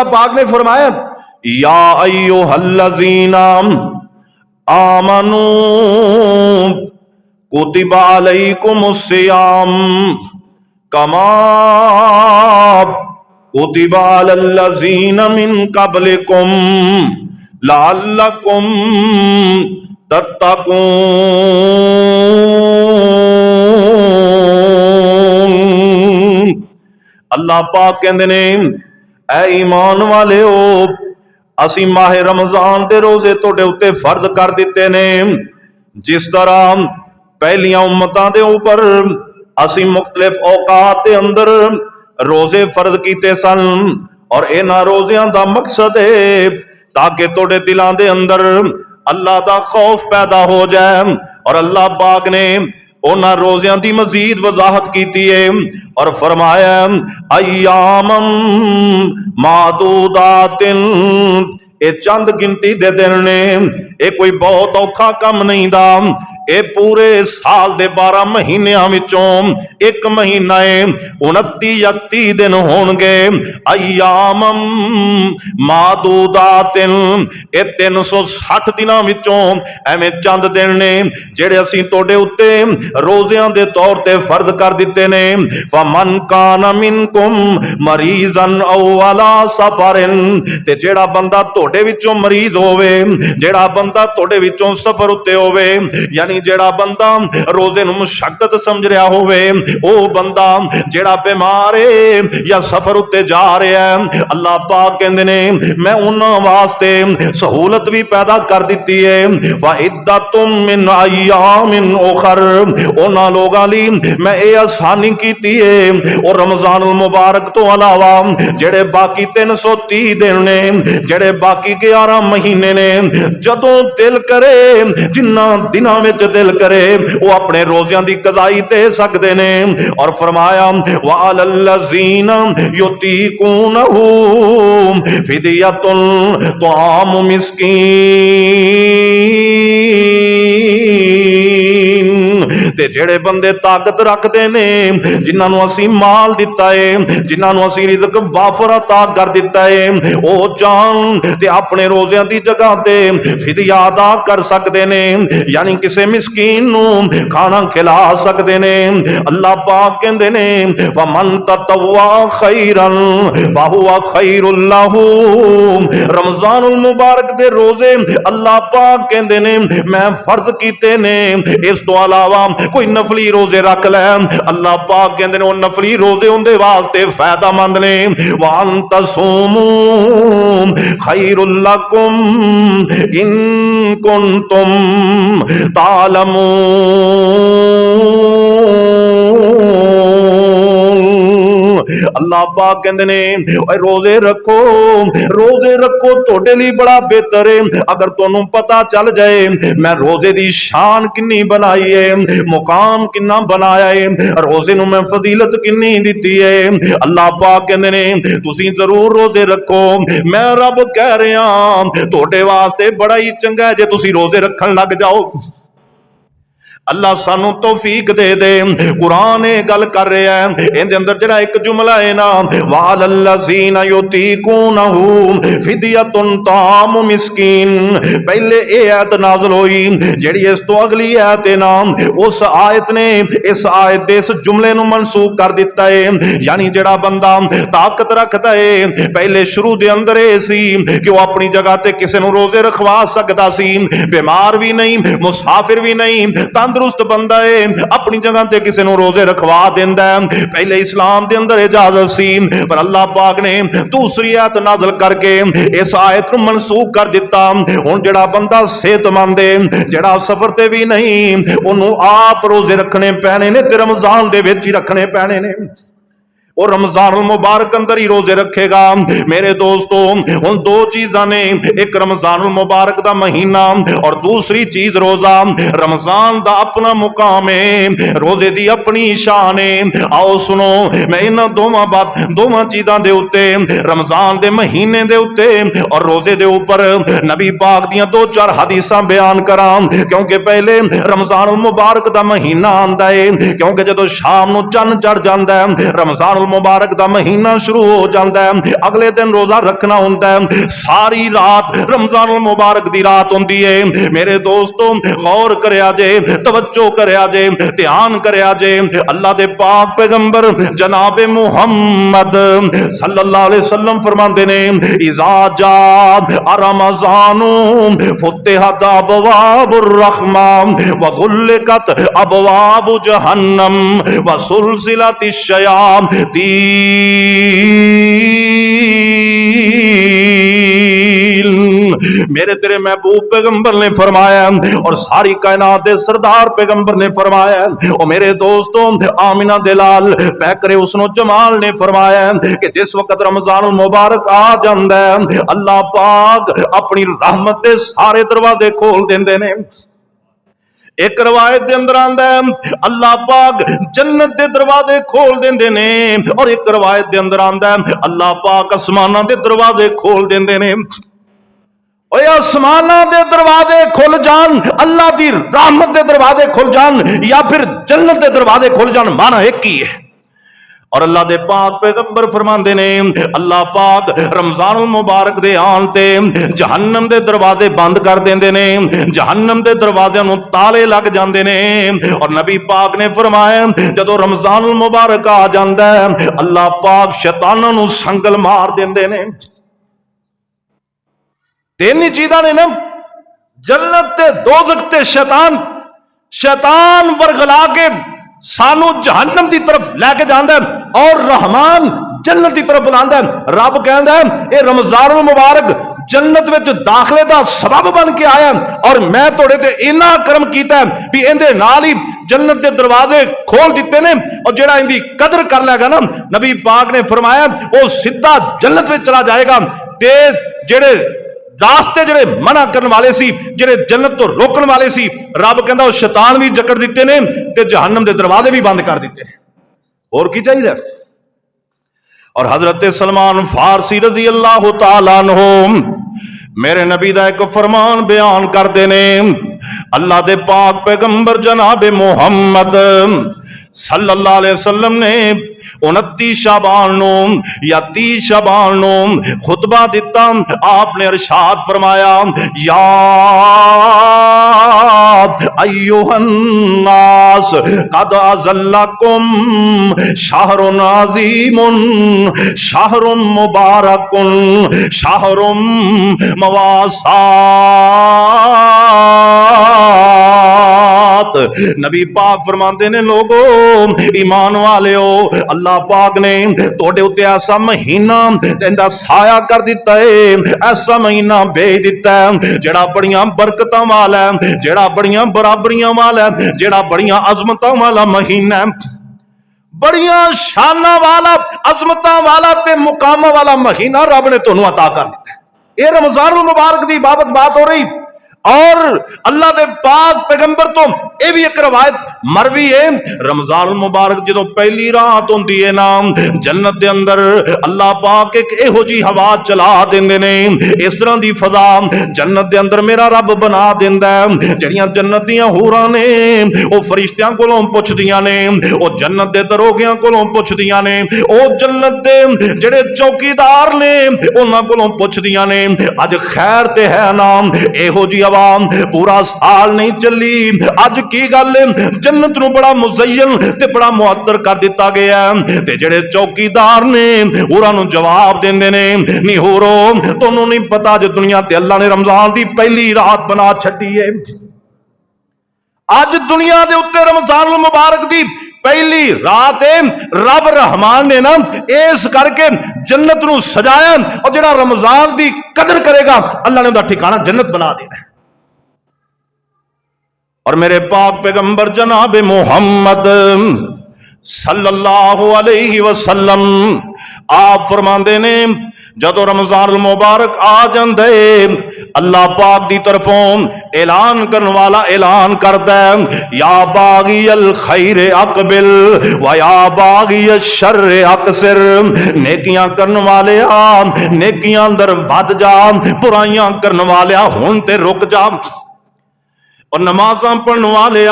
अल्लाह पाक ने फरमाया या अय्युहल्लज़ीना आमनू कुतिबा अलैकुमुस्सियाम कमा कुतिबा अलल्लज़ीना मिन क़ब्लिकुम लअल्लकुम तत्तकून। अल्लाह पाक कहते ने ऐ ईमान वालेओ असी माहे रमजान के रोजे तुहाडे उत्ते फर्ज कर दिते ने जिस तरह पहलियां उम्मतां दे ऊपर असी मुख्तलिफ औकात के अंदर रोजे फर्ज किए सन और इन्हां रोजियां दा मकसद है ताकि तुहाडे दिलां दे अंदर अल्लाह दा खौफ पैदा हो जाए। और अल्लाह पाक ने उन्हां रोजियां दी मजीद वजाहत की है और फरमाया अय्यामम मादूदातिन, ये चंद गिनती दे दिन ने, ये कोई बहुत औखा काम नहीं दा। ये पूरे साल दे 12 महीनों विचों एक महीना है 29 या 30 दिन होंगे। अय्यामम मादूदातिन, ये 360 दिनों विचों एवें चंद दिन ने जेड़े असीं तुहाडे उत्ते रोज़ियां दे तौर ते फर्ज कर दिते ने। फमन कान मिनकुम मरीजन औ अला सफरिन, ते जेड़ा बंदा तुहाडे विचों मरीज होवे, जेड़ा बंदा तुहाडे विचों सफर उत्ते होवे, यानी जेड़ा बंदा रोजे नूं मुशक्कत समझ रहा होवे, ओ बंदा जेड़ा बीमार है या सफर उत्ते जा रहा है, अल्लाह पाक कहंदे ने मैं उन्हां वास्ते सहूलत भी पैदा कर दिती है। वइद्दतुम मिन अय्यामिन उखर, उन्हां लोगां लई मैं ये आसानी कीती है और रमजान मुबारक तो अलावा जेड़े बाकी 330 दिन ने, जेड़े बाकी 11 महीने ने, जदों दिल करे जिन्ना दिनां विच दिल करे वो अपने रोजियां दी कज़ाई दे सकते ने। और फरमाया वअलल्लज़ीना युतीकूनहु फिदियतुन तुआमु मिस्कीन, ते जेड़े बंदे ताकत रखते ने, जिन्होंने असी माल दिता है, जिन्होंने असी रिज़्क वाफर अता कर दिता है, वो जान ते अपने रोजियां दी जगह ते फिदिया अदा कर सकते ने, यानी किसी मिस्कीन नू खाना खिला सकते ने। अल्लाह पाक कहंदे ने वमन ततव्वा खैरन फहुवा खैरुल लहू, रमजानुल मुबारक दे रोजे अल्लाह पाक कहंदे ने मैं फर्ज कीते ने, इस तो अलावा कोई नफली रोजे रख ले, अल्लाह पाक कहंदे ने वो नफली रोजे उनदे वास्ते फायदामंद ने। वान तसूमू खैरुल लकुम इन कुंतुम अल्लाह पाक कहंदे ने रोजे रखो, रोजे रखो तोड़े लिए बड़ा बेहतर है। अगर तुहानू पता चल जाए मैं रोजे दी शान किन्नी बनाई है, मुकाम किन्ना बनाया है, रोजे नू मैं फजीलत किन्नी दिती है, अल्लाह पाक कहंदे ने तुसीं जरूर रोजे रखो। मैं रब कह रहा तोड़े वास्ते बड़ा ही चंगा है जे तुसीं रोजे रखन लग जाओ। अल्लाह सानू तौफीक दे दे। कुरान ये गल कर रहा है, इहदे अंदर जिहड़ा एक जुमला है ना वालल्लज़ीना युतीकूनहु फिदियतुन ताम मिस्कीन, पहले ये आयत नाज़िल हुई, जिहड़ी इस तो अगली आयत है ना उस आयत ने इस आयत दे इस जुमले नू मनसूख कर दिता है। यानी जिहड़ा बंदा ताकत रखता है, पहले शुरू दे अंदर ये सी कि वह अपनी जगह ते किसी नू रोजे रखवा सकता सी, बीमार भी नहीं मुसाफिर भी नहीं, तंदुरुस्त बंदा है अपनी जगह ते किसी नू रोजे रखवा देंदा है। पहले इस्लाम दे अंदर इजाजत सी, पर अल्लाह पाक ने दूसरी आयत नाज़िल करके इस आयत नू मनसूख कर दिता। हुण जिहड़ा बंदा सेहतमंद है, जिहड़ा सफर ते भी नहीं, उन्होंने आप रोजे रखने पैने ने ते रमजान दे विच ही रखने पैने ने। और रमजान मुबारक अंदर ही रोजे रखेगा। मेरे दोस्तों उन दो चीज़ां ने, एक रमजान मुबारक दा महीना और दूसरी चीज रोजा। रमजान दा अपना मुकाम है, रोजे दी अपनी शान है। आओ सुनो मैं इन्हां दोवां चीज़ां दे उत्ते, रमजान दे महीने दे उत्ते और रोजे दे ऊपर नबी पाक दियां 2-4 हदीसां बयान करां, क्योंकि पहले रमजान मुबारक दा महीना आंदा है, क्योंकि जदों शाम नूं चन्न चढ़ जांदा है रमजान रमजानुल मुबारक दा महीना शुरू हो जाता है, अगले दिन रोजा रखना होता है। सारी रात रमजानुल मुबारक दी रात होंदी है। मेरे दोस्तों गौर करया जे, तवज्जो करया जे, ध्यान करया जे। अल्लाह दे पाक पैगंबर जनाबे मुहम्मद सल्लल्लाहु अलैहि वसल्लम फरमाते ने, इज़ा जा रमज़ानु फुतिहत अबवाबुर रहमा व गुल्लिकत अबवाबु जहन्नम व सुलसिलतिश शयातीन। मेरे तेरे महबूब पैगंबर ने फरमाया और सारी कायनात दे सरदार पैगंबर ने फरमाया, और मेरे दोस्तों आमिना दिलाल पैकरे उसनो जमाल ने फरमाया कि जिस वक्त रमजानुल मुबारक आ जाता है, अल्लाह पाक अपनी रहमत के सारे दरवाजे खोल देंदे ने। एक रवायत के अंदर आंदा है अल्लाह पाक जन्नत के दरवाजे खोल देंदे ने, और एक रवायत के अंदर आंदा है अल्लाह पाक आसमानां दे दरवाजे खोल देंदे ने। आसमानां दे दरवाजे खुल जान, अल्लाह दी रहमत दे दरवाजे खुल जान, या फिर जन्नत दे दरवाजे खुल जान, माना एक ही है। और अल्लाह दे पाक पैगंबर फरमाते ने अल्लाह पाक रमजानुल मुबारक दे आन ते जहन्नम दे दरवाजे बंद कर देंदे ने, जहन्नम दे दरवाज़िआं नूं ताले लग जांदे ने। और नबी पाक ने फरमाया जदों रमजानुल मुबारक आ जांदा है, अल्लाह पाक शैतानां नूं संगल मार देंदे ने। तीन ही चीज़ां ने ना, जन्नत ते दोज़ख ते शैतान। शैतान वरगला के सानू जहन्नम की तरफ लैके जाता है और रहमान जन्नत की तरफ बुलाता है। रब कहता है ये रमजानुल मुबारक जन्नत विच दाखले का सबब बन के आया, और मैं थोड़े ते इन्ना करम किया है भी इहदे नाल ही जन्नत के दरवाजे खोल दिते ने। और जिहड़ा इहदी कदर कर लेगा ना, नबी पाक ने फरमाया वो सीधा जन्नत में चला जाएगा। ते जिहड़े रास्ते जिहड़े मना करने वाले सी, जिहड़े जन्नत तो रोकने वाले सी, रब कहंदा वो शैतान भी जकड़ दिते ने ते जहन्नम के दरवाजे भी बंद कर दिते। और की चाहिए। और हजरत सलमान फारसी रजी अल्लाह तआला अन्हु मेरे नबी दा एक फरमान बयान करते ने। अल्लाह दे पाक पैगंबर जनाबे मुहम्मद सल्लल्लाहु अलैहि वसल्लम ने 29 शाबान या 30 शाबान खुतबा दिता। आपने इरशाद फरमाया, या अय्युहन नास कद अज़ल्लकुम शहरुन अज़ीमुन शहरुन मुबारकुन शहरुन मवासात। नबी पाक फरमाते ने, लोगो ईमान वाले हो, अल्लाह पाक ने तोड़े उत्ते ऐसा महीना इहदा साया कर दिता है, ऐसा महीना भेज दिता है जेड़ा बड़ियां बरकतां वाला है, जेड़ा बड़ियां बराबरियां वाला है, जेड़ा बड़ियां अजमतां वाला महीना है, बड़ियां शाना वाला अजमतां वाला ते मुकामा वाला महीना रब ने तुहानू अता कर दिता है। यह रमजानुल मुबारक की बाबत बात हो रही। और अल्लाह दे पाक पैगंबर तो यह भी एक रवायत मरवी है, रमजानुल मुबारक जो पहली रात होती है ना, जन्नत के अंदर अल्लाह पाक एक इहो जी हवा चला देंदे ने, इस तरह की फजा जन्नत के अंदर मेरा रब बना देंदा है। जड़ियां जन्नत दियां हूरां ने वो फरिश्तियां कोलों पुछदियां ने, वो जन्नत के दरोगियां कोलों पुछदियां ने, वो जन्नत के जेड़े चौकीदार ने उन्हां कोलों पुछदियां ने, अज खैर ते है ना, इहो जी पूरा साल नहीं चली, अज की गल जन्नत नूं बड़ा मुज़य्यन ते बड़ा मुअत्तर कर दिता गया। ते जेड़े चौकीदार ने उन्हां नूं जवाब देंदे ने, नहीं होरो तुहानूं नहीं पता जो दुनिया ते अल्लाह ने रमजान दी पहली रात बना छड्डी है। अज दुनिया दे उत्ते रमजानुल मुबारक दी पहली रात है। रब रहमान ने ना इस करके जन्नत नूं सजाया, और जेड़ा रमजान दी कदर करेगा अल्लाह ने उहदा ठिकाना जन्नत बना देना है। और मेरे पाक पैगंबर जनाब मुहम्मद सल्लल्लाहु अलैहि वसल्लम आप फरमाते ने, जदों रमजानुल मुबारक आ जांदा है, अल्लाह पाक दी तरफों ऐलान करने वाला ऐलान करदा है, या बागी अल खैर अकबिल व या बागी अल शर्र अकसिर। नेकियां करने वाले आ, नेकियां अंदर वध जा, बुराइयां करने वाले हुण ते रुक जा। और नमाज़ां पढ़ने वाले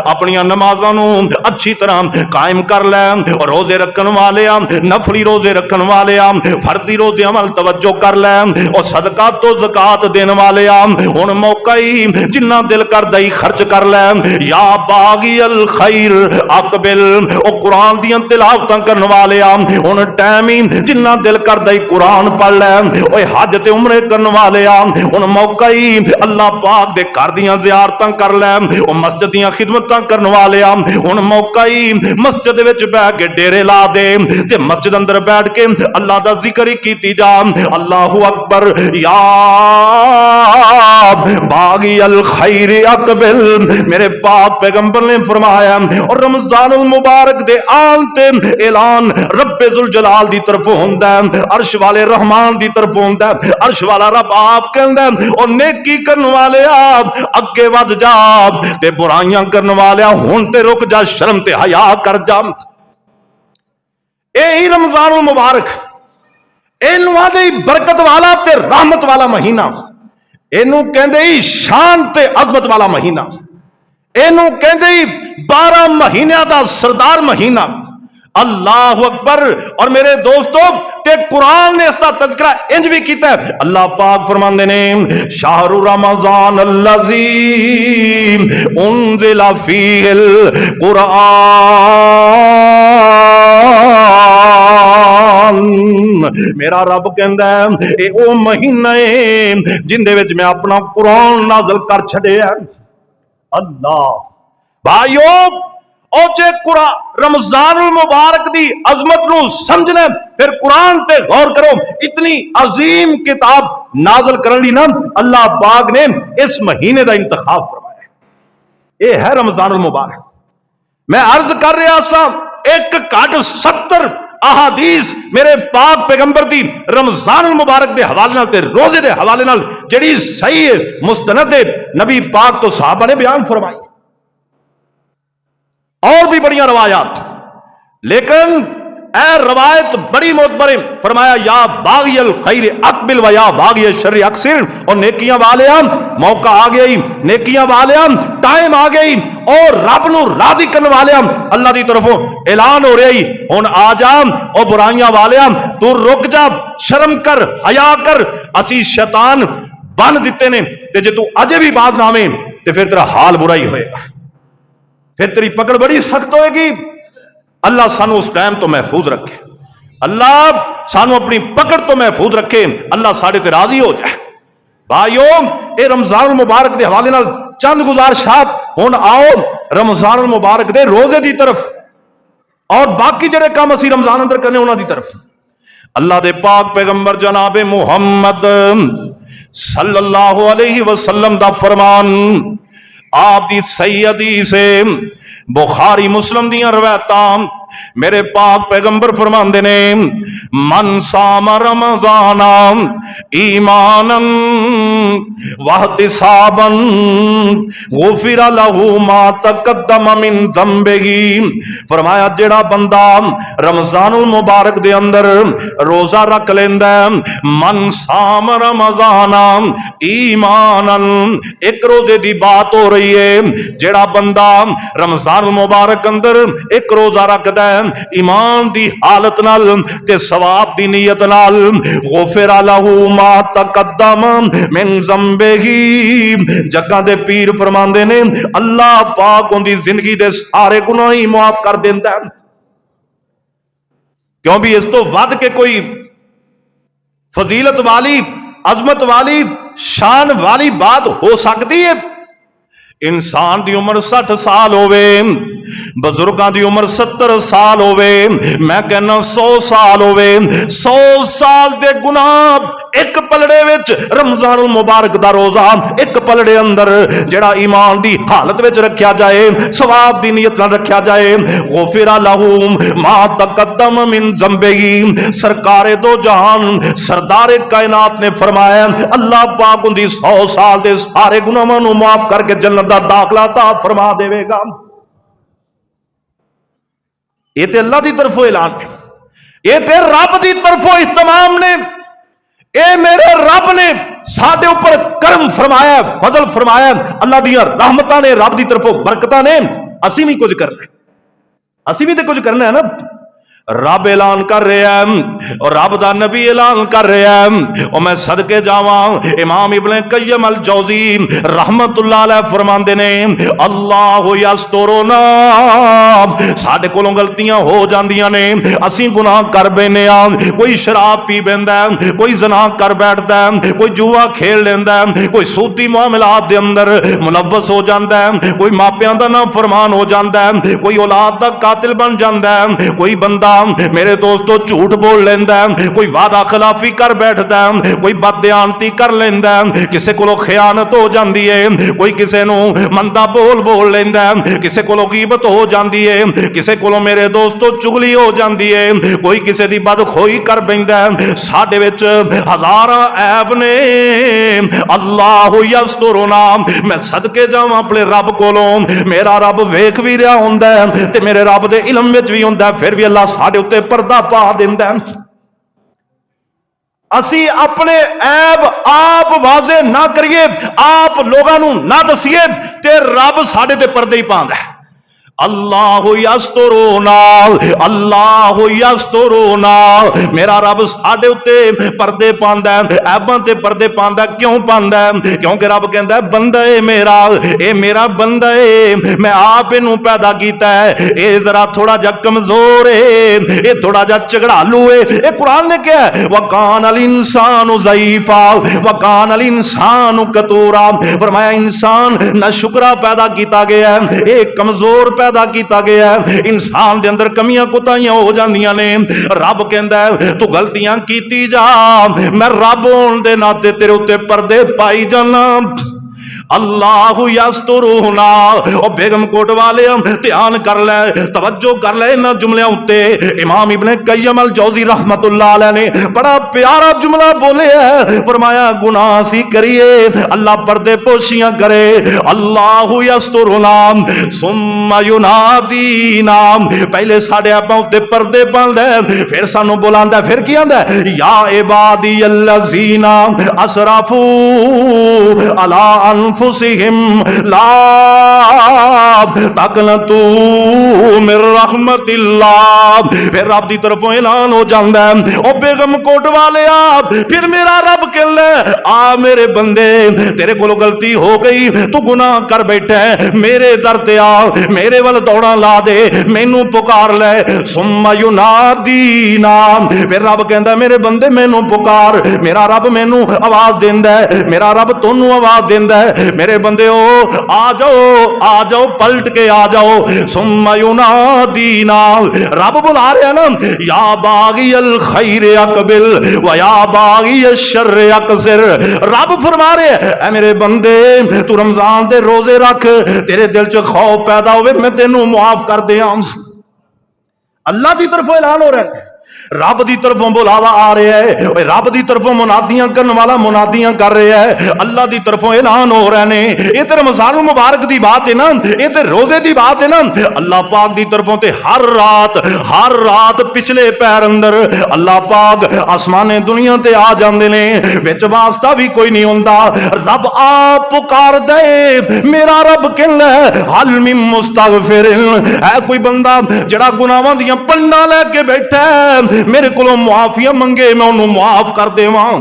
अपनी नमाज़ां नूं अच्छी तरह कायम कर लै। और रोजे रखने वाले नफली रोजे रखने वाले फर्जी रोजे अमल तवज्जो कर लै। और सदका तो ज़कात देने वाले हुण मौका ही जिन्ना दिल करदा ही खर्च कर लै। या बागी अल खैर अकबिल, ओ कुरान दियां तिलावतां करने वाले हुण टाइम ही जिन्ना दिल करदा ही कुरान पढ़ लै। ओए हज ते उमरे करने वाले हुण मौका ही अल्लाह पाक दे घर दियां ज़ियारतां कर लै। ओ मस्जिद दियां खिदमतां करने वाले हुण मौका ही मस्जिद विच बैठ के डेरे ला दे ते मस्जिद अंदर बैठ के अल्लाह दा जिक्र ही कीती जा। अल्लाहु अकबर या बागी अल खैर अकबिल, मेरे पाक पैगंबर ने फरमाया। और रमजानुल मुबारक दे आन ते ऐलान रब्बे जुल जलाल दी तरफ होंदा है, अर्श वाले रहमान दी तरफ होंदा है। अर्श वाला रब आप कहंदा और नेकी करने वाले आप अगे वध जा ते बुराइयां करने वाले हुण ते रुक जा, शर्म ते हया कर जा। यही रमजानुल मुबारक इनू आदे बरकत वाला ते रहमत वाला महीना, इनू कहंदे ही शान ते अजमत वाला महीना, इनू कहंदे ही 12 महीनों का सरदार महीना। अल्लाह अकबर। और मेरे दोस्तों ते कुरान ने इसका तज़किरा इंज भी किया है। अल्लाह पाक फरमाते ने शाहरु रमजान अल्लज़ी उन्ज़िला फ़ीहिल कुरान, मेरा रब कहंदा है ये वो महीना है जिंदे विच मैं अपना कुरान नाज़िल कर छड़िया। अल्लाह भाइयों, और जे कुरान रमजानुल मुबारक दी अजमत नू समझना फिर कुरान ते गौर करो। इतनी अजीम किताब नाज़िल करने ली ना अल्लाह पाक ने इस महीने का इंतखाब फरमाया। ये है रमजानुल मुबारक। मैं अर्ज कर रहा सा एक घट 70 अहादीस मेरे पाक पैगंबर दी रमजानुल मुबारक दे हवाले नाल ते रोजे दे हवाले नाल जेड़ी सही है मुस्तनद नबी पाक तो सहाबा ने बयान फरमाई। और भी बड़ियां रवायात, लेकिन ए रवायत बड़ी मोतबर है। फरमाया या बागी अल खैर अकबिल व या बागी शर्र अक्सिर, और नेकियां वाले मौका आ गया ही, नेकियां वाले टाइम आ गई और रब नू राजी करने वाले अल्लाह की तरफों ऐलान हो रहा ही हुण आ जा। और बुराइयां वाले तू रुक जा, शर्म कर, हया कर, असी शैतान बन दिते ने ते जे तू अजे भी बाज ना आवे ते फिर तेरा हाल बुरा ही होएगा, फिर तेरी पकड़ बड़ी सख्त होएगी। अल्लाह सानू उस टाइम तो महफूज रखे, अल्लाह सानू अपनी पकड़ तो महफूज रखे, अल्लाह साढ़े ते राजी हो जाए। भाइयों, ये रमजानुल मुबारक के हवाले नाल चंद गुजारिशात। हुण आओ रमजानुल मुबारक दे रोजे की तरफ और बाकी जेडे काम असीं रमजान अंदर करने उन्हां दी तरफ। अल्लाह दे पाक पैगंबर जनाबे मुहम्मद सल्लल्लाहु अलैहि वसल्लम दा फरमान आप दी सही हदीस से बुखारी मुस्लिम दियां रवायतां मेरे पाक पैगंबर फरमांदे ने मन साम रमजाना ईमानन वहतिसाबन गुफिरा लहू मा तकद्दम मिन ज़म्बिही। फरमाया जेड़ा बंदा रमजानुल मुबारक दे अंदर रोजा रख लेंदा मन साम रमजाना ईमानन, एक रोजे दी बात हो रही है। जेड़ा बंदा रमजानुल मुबारक अंदर एक रोजा रखदा ईमान दी हालत नाल ते सवाब दी नीयत नाल गुफिरा लहू मा तकद्दम मिन ज़म्बिही। जग्गां दे पीर फरमांदे ने अल्लाह पाक उनदी जिंदगी दे सारे गुनाह ही माफ कर देंदा है। क्यों भी इस तो वध के कोई फजीलत वाली, अजमत वाली, शान वाली बात हो सकती है? इंसान की उम्र 60 साल होवे, बुजुर्गों की उम्र 70 साल होवे, मैं कहना 100 साल होवे, 100 साल दे गुनाह एक पलड़े विच रमजानुल मुबारक दा रोजा एक पलड़े अंदर जेड़ा ईमान दी हालत विच रखा जाए, सवाब दी नीयत नाल रखा जाए, गुफिरा लहू मा तकद्दम मिन ज़म्बिही। सरकारे दो जहान सरदारे कायनात ने फरमाया अल्लाह पाक उनदी 100 साल दे सारे गुनाहां नूं माफ करके जन्नत दा दाखला अता फरमा देवेगा। ये ते अल्लाह दी तरफों ऐलान है, ये ते रब दी तरफों इत्तमाम ने, ए मेरे रब ने साडे ऊपर करम फरमाया, फजल फरमाया, अल्लाह दी रहमतां ने, रब दी तरफों बरकतां ने, असीं भी कुछ करना है, असीं भी तो कुछ करना है ना। रब ऐलान कर रहा है और रब दा नबी ऐलान कर रहा है, और मैं सदके जावा इमाम इब्ने कय्यम अल जौजी रहमतुल्लाह अलैह फरमांदे ने, अल्लाह यस्तुरुना, साडे कोलों गलतियां हो जांदियां ने, असीं गुनाह कर बैठने आ, कोई शराब पी बैठदा है, कोई ज़ना कर बैठदा है, कोई जुआ खेल लैंदा है, कोई सूदी मामलात दे अंदर मुलव्वस हो जांदा है, कोई मापियां दा नाफरमान हो जांदा है, कोई औलाद दा कातिल बन जांदा है, कोई बंदा मेरे दोस्तों झूठ बोल लेंदा है, कोई वादा खिलाफी कर बैठदा है, कोई बदयानती कर लेंदा है, किसी कोलों खयानत हो जाती है, कोई किसी नूं मंदा बोल लेंदा है, किसी कोलों गीबत हो जाती है, किसी कोलों मेरे दोस्तों चुगली हो जाती है, कोई किसी दी बदखोई कर बैठदा है। साडे विच हज़ारां ऐब ने, अल्लाह यस्तुरुना, मैं सदके जावां अपने रब कोलों, मेरा रब वेख भी रहा हुंदा है ते मेरे रब दे इलम विच भी हुंदा है, फिर भी अल्लाह साडे उत्ते पर्दा पा दिंदा है। असी अपने ऐब आप वाजे ना करिए, आप लोगों नूं ना दसीए, ते रब साडे ते पर्दे ही पांदा है। अल्लाह यस्तुरुना, अल्लाह यस्तुरुना, मेरा रब साडे उत्ते पर्दे पांदा है, ऐबां ते पर्दे पांदा। क्यों पांदा है? क्योंकि रब कहंदा है बंदा है मेरा, ए मेरा बंदा है, मैं आप इनू पैदा कीता है, ए जरा थोड़ा जा कमजोर है, ए थोड़ा जा झगड़ालू है। ए कुरान ने क्या है, वकान अल इंसानु ज़ईफा वकान अल इंसानु कतूरा, फरमाया इंसान ना शुक्रा पैदा किया गया है, एक कमजोर पैदा किया गया है, इंसान दे अंदर कमियां कुताहियां हो जांदियां ने। रब कहंदा है तू गलतियां कीती जा, मैं रब होने दे नाते तेरे उत्ते पर्दे पाई जाना। अल्लाह यस्तुरुना, और बेगम कोट वाले ध्यान कर ले, तवज्जो कर ले इन जुमलियां उत्ते। इमाम इब्ने कय्यम अल जौजी रहमतुल्लाह अलैह ने बड़ा प्यारा जुमला बोले है, फरमाया गुनाह सी करिए अल्लाह पर्दे पोशियां करे। अल्लाह यस्तुरुना सुम्मा युनादीना, पहले साडे आपां उत्ते पर्दे पांदा है, फिर सानू बुलांदा, फिर की आंदा या इबादी अल्लज़ीना असरफू अला अनफुसिहिम ला तकनतू मिर रहमतिल्लाह। फिर रब दी तरफों ऐलान हो जांदा है, ओ बेगम कोट वाले आप, फिर मेरा रब कहंदा आ मेरे बंदे तेरे कोलों गलती हो गई, तू गुनाह कर बैठा है, मेरे दर ते आ, मेरे वल दौड़ा ला दे, मैनू पुकार ले। सुम्मा युनादीना, फिर रब कहंदा मेरे बंदे मैनू पुकार, मेरा रब मैनू आवाज देंदा है, मेरा रब तोनू आवाज देंदा है, मेरे बंदे हो आ जाओ पलट के आ जाओ। सुम्मा युनादीना, रब बुला रहा है ना, या बागी अल खैर अकबिल व या बागी अल शर्र अकसिर। रब फरमा रहे हैं मेरे बंदे तू रमजान दे रोजे रख, तेरे दिल च खौफ पैदा होवे, मैं तेनू मुआफ कर दिया। अल्लाह की तरफों ऐलान हो रहा है, रब की तरफों बुलावा आ रहा है, रब की तरफों मुनादियां करने वाला मुनादियां कर रहा है, अल्लाह की तरफों ऐलान हो रहे ने। ये तो रमज़ान मुबारक की बात है ना, ये तो रोजे की बात है ना। अल्लाह पाक की तरफों ते हर रात पिछले पैर अंदर अल्लाह पाक आसमाने दुनिया ते आ जाते ने, विच वास्ता भी कोई नहीं होंदा। रब आप पुकार दे, मेरा रब कहना हल मिन मुस्तगफिरिन, है कोई बंदा जड़ा गुनाहां दियां पंडां लैके बैठा है, मेरे को मुआफिया मंगे मैं उन्होंने मुआफ कर देवां।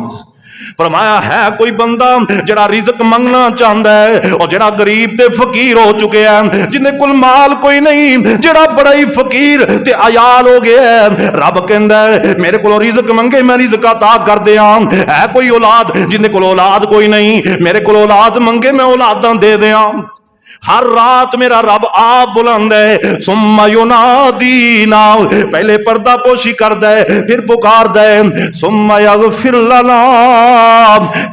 फरमाया है कोई बंदा जड़ा रिज़्क मंगना चाहता है, और जड़ा गरीब ते फकीर हो चुके हैं, जिन्हें कुल माल कोई नहीं, जड़ा बड़ा ही फकीर ते अयाल हो गया है, रब कहंदा है मेरे को रिज़्क मंगे मैं रिज़्क अता कर दियां। है कोई औलाद, जिन्हें को औलाद कोई नहीं, मेरे को औलाद मंगे मैं औलादां दे दियां। हर रात मेरा रब आप बुलंद है। सुम्मा युनादीना, पहले पर्दा पोशी कर दे, फिर पुकार दे। सुम्मा यगफिर लना,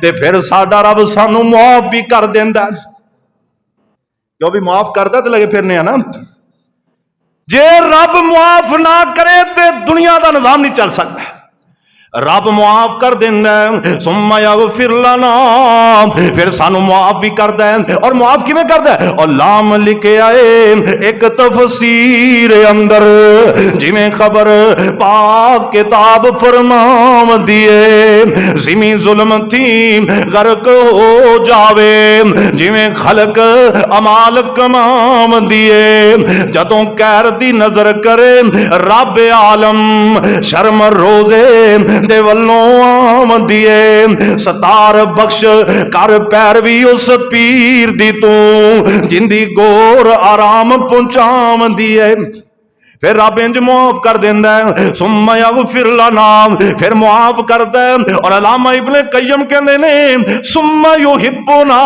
ते फिर साडा रब सानू माफ भी कर देंदा, क्यों भी माफ करदा ते लगे फिरने आ ना। जे रब माफ ना करे तो दुनिया का निजाम नहीं चल सकता। रब मुआफ कर देंदा है, सुम्मा यगफिर लना, फिर सानू मुआफ भी करदा है। और मुआफ किवें करदा है? और लाम लिखे आए एक तफसीर अंदर, जिवें खबर पाक किताब फरमाव दिए, जिमी जुल्म थी गर्क हो जावे, जिवें खलक अमाल कमाम दिए, जदों कैर दी नजर करे रब आलम, शर्म रोजे दे वल्लों आमदी है, सतार बख्श कर पैरवी उस पीर दी तू, जिंदी गोर आराम पहुंचावंदी है। फिर रब इंज मुआफ कर देंदा है, सुम्मा यगफिर लना, फिर मुआफ करदा है। और अल्लामा इब्ने कय्यम कहंदे ने सुम्मा युहिब्बुना,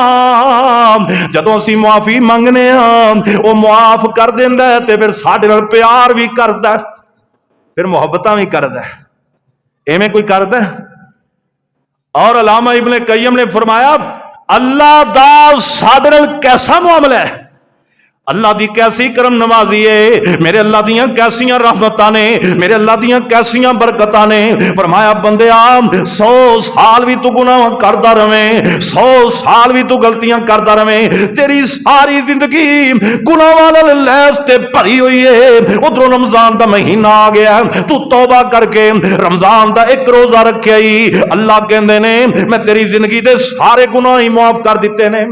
जदों असीं मुआफी मंगने आ वो मुआफ कर देंदा है, ते फिर साडे नाल प्यार भी करदा है, फिर मुहब्बतां भी करदा है। एवें कोई करदा है? और अल्लामा इब्ने कय्यम ने फरमाया अल्लाह दा साडे नाल कैसा मुआमला है, अल्लाह दी कैसी करम नवाजी है, मेरे अल्लाह दियां कैसियां रहमतां ने, मेरे अल्लाह दियां कैसियां बरकतां ने। फरमाया बंदेआ 100 साल भी तू गुनाह करदा रवें, 100 साल भी तू गलतियां करदा रवें, तेरी सारी जिंदगी गुनाहां नाल लैस ते भरी हुई है। उधरों रमजान दा महीना आ गया, तू तौबा करके रमजान दा एक रोजा रखिया ही, अल्लाह कहंदे ने मैं तेरी जिंदगी दे सारे गुनाह ही माफ कर दिते ने।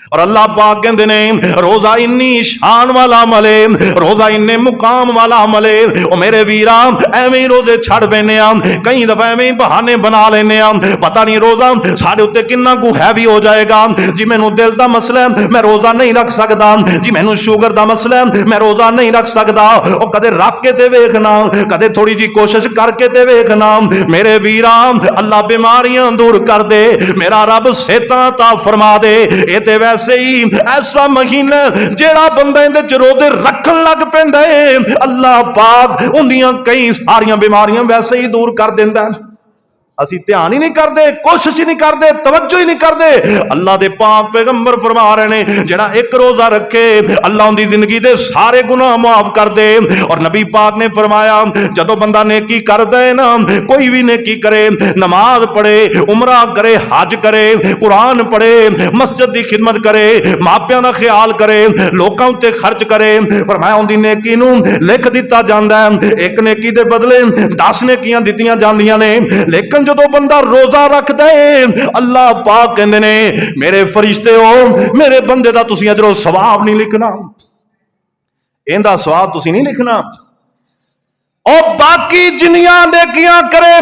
और अल्लाह पाक कहंदे ने रोजा इन्नी शान वाला अमल है, रोजा इन्ने मुकाम वाला अमल है। ओ मेरे वीरा एवें ही रोजे छड़ बैठने आ, कई दफा एवें ही बहाने बना लेने आ, पता नहीं रोजा साडे उत्ते किन्ना कु हैवी हो जाएगा। जी मैनू दिल दा मसला है मैं रोजा नहीं रख सकदा, जी मैनू शुगर दा मसला है मैं रोजा नहीं रख सकदा। ओ कदे रख के ते वेखना, कदे थोड़ी जी कोशिश करके ते वेखना। मेरे वीरा अल्लाह बीमारियां दूर कर दे, मेरा रब सेहतां ता फरमा दे। ए ते वैसे ही ऐसा महीना जेड़ा बंदा इंदे च रोजे रखन लग पैंदा है, अल्लाह पाक उन्दियां कई सारियां बीमारियां वैसे ही दूर कर देंदा है। असी ध्यान ही नहीं करते, कोशिश ही नहीं करते, तवज्जो ही नहीं करते। अल्लाह दे पाक पैगंबर फरमा रहे ने जेड़ा एक रोजा रखे अल्लाह उनकी जिंदगी दे सारे गुनाह माफ कर दे। और नबी पाक ने फरमाया जदों बंदा नेकी करदा है ना, कोई भी नेकी करे, नमाज पढ़े, उमरा करे, हज करे, कुरान पढ़े, मस्जिद की खिदमत करे, मापियां दा ख्याल करे, लोकां उत्ते खर्च करे, फरमाया उनकी नेकी नूं लिख दिता जांदा है। एक नेकी दे बदले 10 नेकियां दित्तियां जांदियां ने। लेकिन जदों बंदा रोजा रखदा है अल्लाह पाक कहंदे ने मेरे फरिश्ते हो, मेरे बंदे दा तुसीं अजरो सवाब नहीं लिखना, इहदा सवाब तुसीं नहीं लिखना। और बाकी जिन्नियां नेकियां करे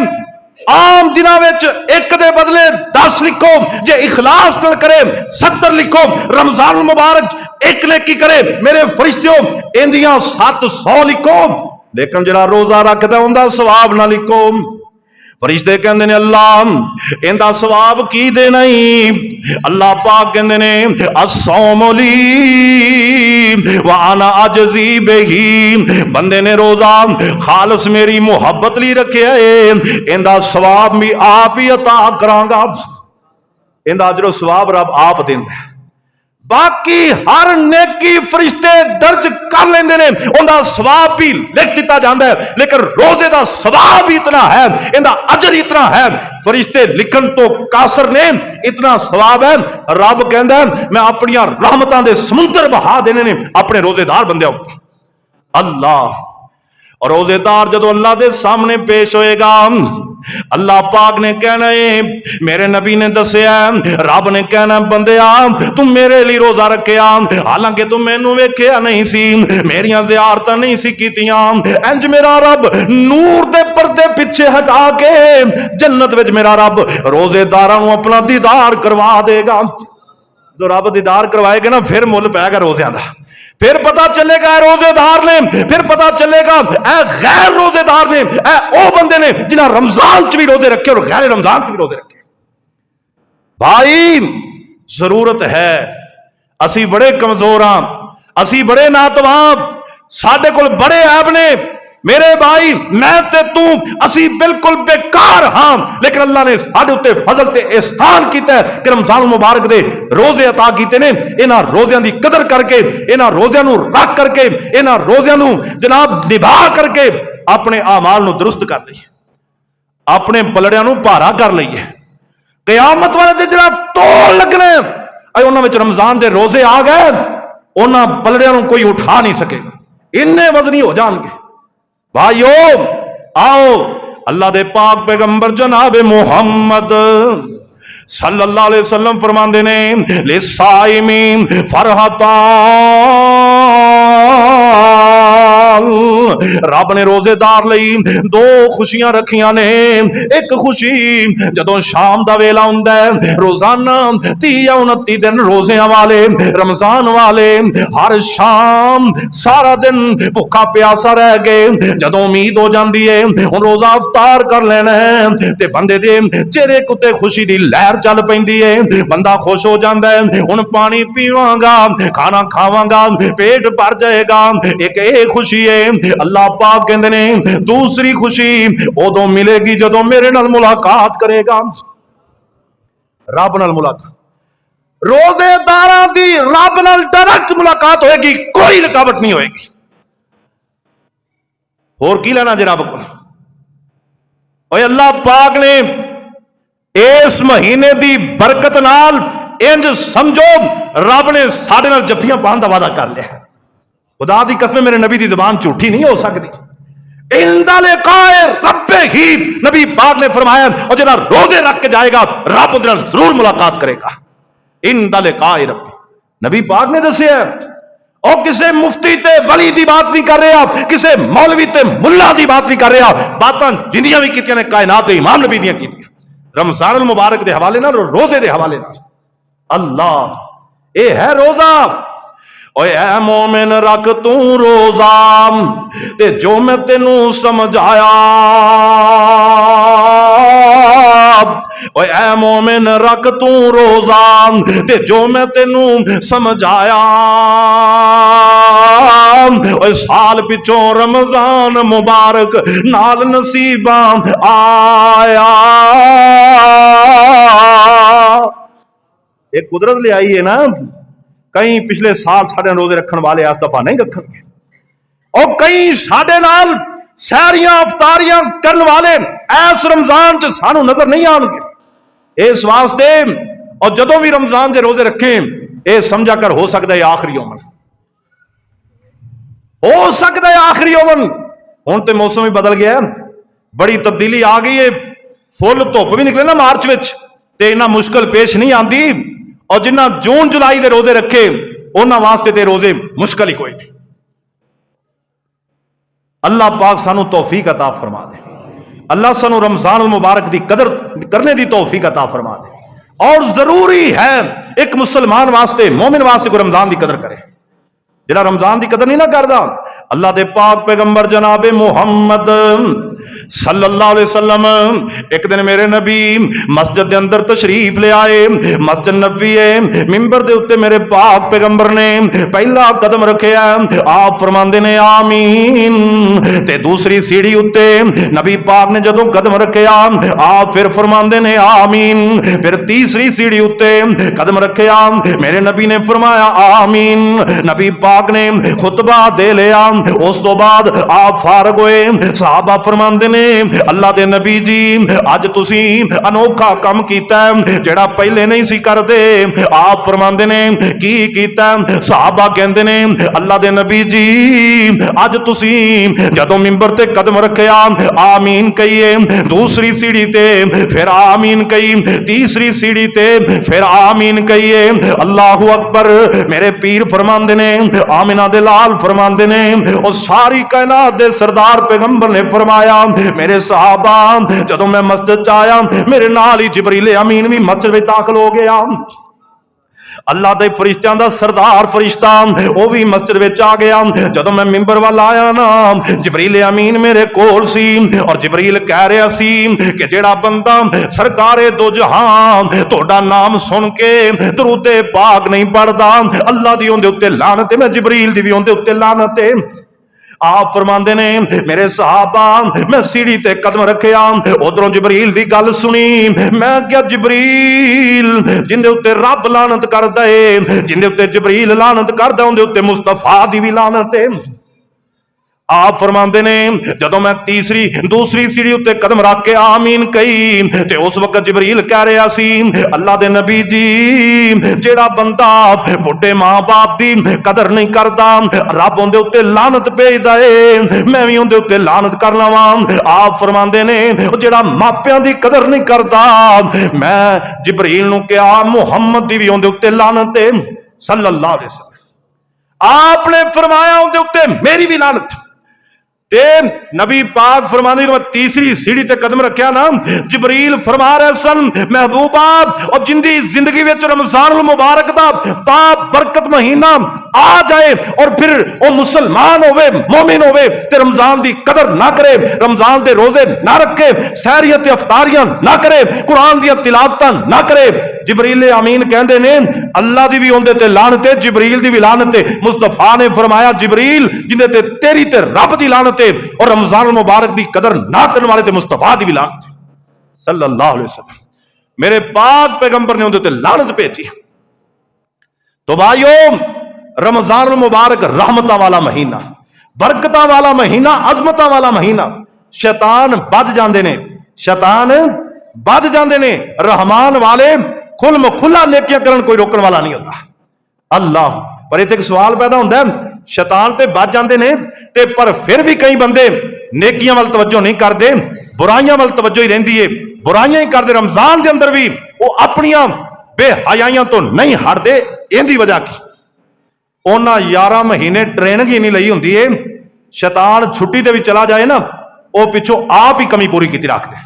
आम दिनों विच एक दे बदले 10 लिखो, जे इखलास नाल करे 70 लिखो। रमजान मुबारक एक नेकी करे मेरे फरिश्ते हो इंदियां 700 लिखो। लेकिन जरा रोजा रखदा उंदा सवाब ना लिखो। फरिश्ते कहंदे ने अल्लाह इंदा सवाब की देना ही। अल्लाह पाक कहंदे ने अस्सौमुली व अना अजज़ी बिही, बंदे ने रोजा खालस मेरी मुहब्बत लई रखिया है, इंदा सवाब भी आप ही अता करांगा। इंदा अजर सवाब रब आप देंदा है। बाकी हर नेकी फरिश्ते दर्ज कर लेंदे ने, उनका सवाब भी लिख दिता जाता है। लेकिन रोजे का सवाब ही इतना है, इनका अजर इतना है, फरिश्ते लिखन तो कासर ने, इतना सवाब है। रब कहंदा है मैं अपनी रहमतां दे समुंदर बहा देने ने अपने रोजेदार बंदे। अल्लाह और रोजेदार जदों अल्लाह दे सामने पेश होएगा, अल्लाह पाक ने कहना है, मेरे नबी ने दसिया, रब ने कहना बंदिया तू मेरे लिए रोजा रखिया, हालांकि तू मैनू वेखिया नहीं सी, मेरियां ज़ियारतां नहीं सी कीतियां। इंज मेरा रब नूर दे पर्दे पिछे हटा के जन्नत विच मेरा रब रोजेदारां नूं अपना दीदार करवा देगा। जो रब दीदार करवाएगा ना फिर मुल पैगा रोज़ियां दा, फिर पता चलेगा रोजेदार ने, फिर पता चलेगा ए गैर रोजेदार ने, ए ओ बंदे ने जिन्हें रमजान च भी रोजे रखे और गैर रमजान च भी रोजे रखे। भाई जरूरत है, असी बड़े कमजोर हां, असी बड़े नातवाब, साडे कोल बड़े ऐब ने। मेरे भाई मैं ते तू असी बिल्कुल बेकार हां, लेकिन अल्लाह ने साडे उत्ते फजल ते एहसान कीता है कि रमजान मुबारक दे रोजे अता कीते ने। इन्हां रोज़ियां दी कदर करके, इन्हां रोज़ियां नूं रख करके, इन्हां रोज़ियां नूं जनाब निभा करके अपने आमाल नूं दुरुस्त कर लईए। अपने पलड़ियां नूं भारा कर लईए। क़यामत वाले दिन जिहड़ा तोल लगने उन्हां विच रमजान दे रोजे आ गए, उन्हां पलड़ियां नूं कोई उठा नहीं सकेगा, इन्ने वजनी हो जाएंगे। भाइयो आओ अल्लाह दे पाक पैगंबर जनाब मुहम्मद सल्लल्लाहु अलैहि वसल्लम फरमांदे ने लिसाइमी फरहतान, रब ने रोजेदार लई दो खुशियां रखियां ने। एक खुशी जदों शाम दा वेला हुंदा है, रोजाना 30 या 29 दिन रोजियां वाले रमजान वाले हर शाम सारा दिन भुखा प्यासा रह गए, जदों उम्मीद हो जाती है हुण रोजा अफतार कर लेना है ते बंदे दे चेहरे कुत्ते खुशी दी लहर चल पैंदी है, बंदा खुश हो जाता है, हुण पानी पीवांगा, खाना खावांगा, पेट भर जाएगा। एक ये खुशी है। अल्लाह पाक कहंदे ने दूसरी खुशी उदों मिलेगी जदों मेरे नाल मुलाकात करेगा, रब नाल मुलाकात। रोजेदारां दी रब नाल डायरेक्ट मुलाकात होएगी, कोई रुकावट नहीं होएगी। होर की लेना जे रब को। अल्लाह पाक ने इस महीने की बरकत नाल इंज समझो रब ने साडे नाल जफ्फियां पाउण दा वादा कर लिया। खुदा दी कसम मेरे नबी दी जुबान झूठी नहीं हो सकती। इंदा लिकाए रब्बे ही नबी पाक ने फरमाया, और जिहड़ा रोजे रख के जाएगा रब उहदे नाल जरूर मुलाकात करेगा। इंदा लिकाए रब्बे नबी पाक ने दस्सिया। और किसी मुफ्ती ते वली की बात नहीं कर रहा, किसी मौलवी ते मुल्ला की बात नहीं कर रहा, बातां जिन्नियां भी कीतियां ने कायनात दे इमाम नबी दियां कीतियां, रमजान मुबारक के हवाले नाल, रोजे के हवाले नाल। अल्लाह ये है रोजा। ओए ऐ मोमिन रख तू रोजा ते जो मैं तेनू समझाया, ओए ऐ मोमिन रख तू रोजा ते जो मैं तेनू समझाया। ओए साल पिछों रमजान मुबारक नाल नसीबा आया। एक कुदरत ले आई है ना, कई पिछले साल साढ़े रोजे रखने वाले इस दफा नहीं रखेंगे, और कई साढ़े नाल सहरियां अफतारियां करने वाले इस रमजान च सानू नजर नहीं आएंगे। इस वास्ते और जदों भी रमजान के रोजे रखें ये समझा कर हो सकता है आखिरी उमन, हो सकता है आखिरी उमन। हुण तो मौसम भी बदल गया, बड़ी तब्दीली आ गई है, फुल धुप भी निकले ना मार्च विच ते इन्ना मुश्किल पेश नहीं आती। और जिन्ना जून जुलाई के रोजे रखे उन्हां वास्ते ते रोजे मुश्किल ही कोई नहीं। अल्लाह पाक सानू तौफीक अता फरमा दे, अल्लाह सानू रमजान मुबारक की कदर करने की तौफीक अता फरमा दे। और जरूरी है एक मुसलमान वास्ते, मोमिन वास्ते कोई रमजान की कदर करे। जिहड़ा रमजान की कदर नहीं ना करदा, अल्लाह दे पाक पैगंबर जनाबे मुहम्मद सल्लल्लाहु अलैहि वसल्लम एक दिन मेरे नबी मस्जिद के अंदर तशरीफ ले आए। मस्जिद नबी है, मिंबर दे उत्ते मेरे पाक पैगंबर ने पहला कदम रखे, आप फरमांदे ने आमीन, ते दूसरी सीढ़ी उत्ते नबी पाक ने जदों कदम रखे आप फिर फरमांदे ने आमीन, फिर तीसरी सीढ़ी उत्ते कदम रखे मेरे नबी ने फरमाया आमीन। नबी पाक ने खुतबा दे लिया, उस तो बाद आप फारग होए। सहाबा फरमांदे ने अल्लाह दे नबी जी अज तुसी अनोखा काम कीता जेड़ा पहले नहीं सी करदे। आप फरमांदे ने की कीता? सहाबा कहंदे ने अल्लाह दे नबी जी अज तुसी जदों मिंबर ते कदम रखिया आमीन कहिए, दूसरी सीढ़ी ते फिर आमीन कही, तीसरी सीढ़ी ते फिर आमीन कहिए। अल्लाहु अकबर। मेरे पीर फरमांदे ने, आमिना दे लाल फरमांदे ने, और सारी कायनात दे सरदार पैगंबर ने फरमाया मेरे सहाबा जदों मैं मस्जिद च आया मेरे नाल ही जिबरील अमीन भी मस्जिद में दाखिल हो गया। अल्लाह दे फरिश्तियां दा सरदार फरिश्ता वो भी मस्जिद में आ गया। जदों मैं मिंबर वाल आया ना जिबरील अमीन मेरे कोल सी, और जिबरील कह रहा सी कि जेड़ा बंदा सरकारे दो जहां तोड़ा नाम सुन के दरूदे पाक नहीं पढ़दा अल्लाह दी उहदे उत्ते लानत है, मैं जिबरील दी भी उहदे उत्ते लानत है। आप फरमांदे ने मेरे सहाबा मैं सीढ़ी ते कदम रखिया, उधरों जिबरील दी गल सुनी। मैं क्या जिबरील जिंदे उत्ते रब लानत करदा है, जिंदे उत्ते जिबरील लानत करदा उहदे उत्ते मुस्तफा दी भी लानत है। आप फरमाते ने जदों मैं तीसरी दूसरी सीढ़ी उत्ते कदम रख के आमीन कही ते उस वक्त जिबरील कह रहा सी अल्लाह दे नबी जी जेड़ा बंदा बुढ़े मां बाप दी कदर नहीं करता रब उहदे उत्ते लानत भेजदा है, मैं भी उहदे उत्ते लानत कर लवां। आप फरमाते ने जेड़ा मापियां दी कदर नहीं करता मैं जिबरील नूं कहा मुहम्मद दी भी उहदे उत्ते लानत है सल्लल्लाहु अलैहि वसल्लम। आपने फरमाया उहदे उत्ते मेरी भी लानत। ते नबी पाक फरमाने मैं तीसरी सीढ़ी ते कदम रखा ना जिबरील फरमा रहे सन महबूबा और जिंदी जिंदगी में रमजान मुबारक दा बाप बरकत महीना आ जाए और फिर वो मुसलमान होवे मोमिन होवे ते रमजान दी कदर ना करे, रमजान दे रोजे ना रखे, सहरियां ते अफ्तारियां ना करे, कुरान दी तिलावतां ना करे, जिबरील अमीन कहते ने अल्लाह दी भी उहदे ते लानत है, जिबरील दी भी लानत है। मुस्तफा ने फरमाया जिबरील जिंदे ते तेरी ते रब दी लानत है और रमजान मुबारक दी कदर ना करने वाले ते मुस्तफा दी भी लानत है सल्लल्लाहु अलैहि वसल्लम। मेरे पाक पैगंबर ने उहदे ते लानत भेजी। तो भाइयों रमजान मुबारक रहमतां वाला महीना, बरकतां वाला महीना, अजमतां वाला महीना। शैतान बच जाते ने, शैतान बच जाते ने, रहमान वाले खुल मुखुला नेकियां करन कोई रोकने वाला नहीं होता। अल्लाह पर इत्थे एक सवाल पैदा होता है, शैतान ते बच जाते ने ते पर फिर भी कई बंदे नेकियां वाल तवज्जो नहीं करते, बुराइयां वाल तवज्जो ही रहिंदी है, बुराइयां ही करते। रमजान के अंदर भी वो अपनियां बेहयाइयां तो नहीं हटते। इहदी वजह की उन्हें 11 महीने ट्रेनिंग ही नहीं लई हुंदी है। शैतान छुट्टी ते भी चला जाए ना वो पिछों आप ही कमी पूरी की रखते,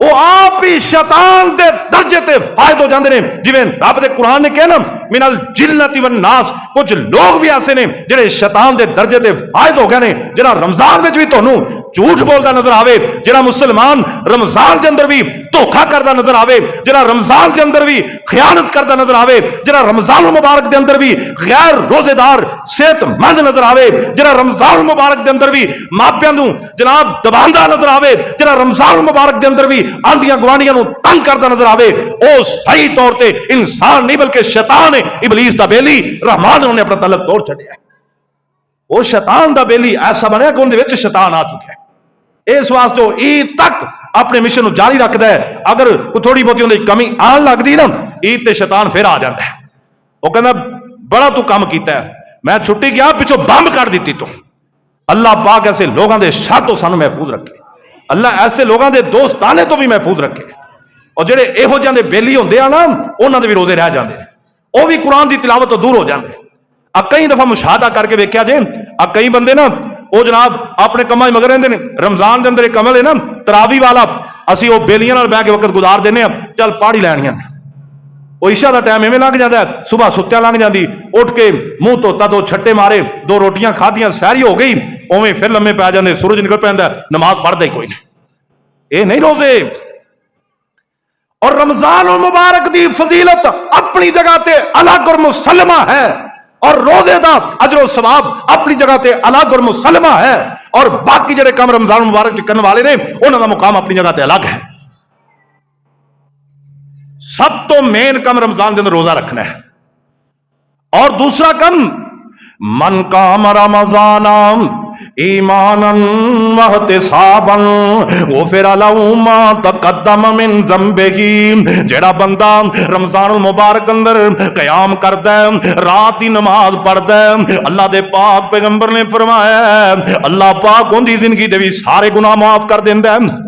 वो आप ही शैतान दे दर्जे ते फायद हो जाते हैं। जिवें रब दे कुरान ने कहा ना मिनल जिन्नति वन नास, कुछ लोग भी ऐसे ने जिहड़े शैतान दे दर्जे ते फायद हो गए ने। जिहड़ा रमजान में भी तुहानूं झूठ बोलता नजर आवे, जिहड़ा मुसलमान रमजान के अंदर भी धोखा करता नजर आवे, जिहड़ा रमजान के अंदर भी खयानत करता नजर आवे, जिहड़ा रमजान मुबारक के अंदर भी गैर रोजेदार सेहतमंद नजर आवे, जिहड़ा रमजान मुबारक के अंदर भी मापियां नूं जनाब दबांदा नजर आवे, जिहड़ा रमजान मुबारक के अंदर भी आंडियां गवांडियां नूं तंग करता नजर आवे, वो सही तौर पे इंसान नहीं बल्कि शैतान है, इबलीस दा बेली। रहमान ने अपना तलक तोड़ छड्डिया। वो शैतान दा बेली ऐसा बनया कि उहदे विच शैतान आ चुका है। इस वास्ते ईद तक अपने मिशन को जारी रखता है। अगर थोड़ी बहुती उहदी कमी आन लगती ना ईद ते शैतान फिर आ जाता है। वो कहता बड़ा तू काम कीता है, मैं छुट्टी गया पिछों बंब कर दी तू। अल्लाह पाक ऐसे लोगों के शर तो सानू महफूज रखे, अल्लाह ऐसे लोगों के दोस्ताने तो भी महफूज रखे। और जेडे इहो जिहे बेली होंदे आ ना उन्हां दे भी रोजे रह जाते हैं, वह भी कुरान की तिलावत तो दूर हो जाते। कई दफा मुशाहदा करके वेख्या जे कई बंदे ना वो जनाब अपने कमां मगर रहिंदे ने। रमजान के अंदर एक कमल है ना तरावी वाला, असीं वो बेलियां नाल बैठ के वक्त गुजार देने, चल पहाड़ी लैणियां। वो ईशा का टाइम इवें लंघ जाता है, सुबह सुत्तियां लंघ जाती, उठ के मुंह धोता, 2 छट्टे मारे, 2 रोटियां खाधियां, सहरी हो गई, उवें फिर लम्मे पै जाते, सूरज निकल पैंदा, नमाज पढ़ता ही कोई नहीं। ये नहीं रोजे। और रमजान मुबारक दी फजीलत अपनी जगह ते अलग और मुसलमा है, और रोजे दा अजर और सवाब अपनी जगह ते अलग और मुसलमा है, और बाकी जेडे काम रमजान मुबारक करने वाले ने उन्हां दा मुकाम अपनी जगह ते अलग है। सब तो मेन काम रमजान के अंदर रोजा रखना है। और दूसरा कम मन काम रमजान ईमानन वहतिसाबन गुफिर लहू मा तक़द्दम मिन ज़ंबिही। जेड़ा बंदा रमजान मुबारक अंदर कयाम करदा है, रात की नमाज पढ़दा है, अल्लाह दे पाक पैगंबर ने फरमाया अल्लाह पाक उहदी जिंदगी दे भी सारे गुनाह माफ कर देंदा है।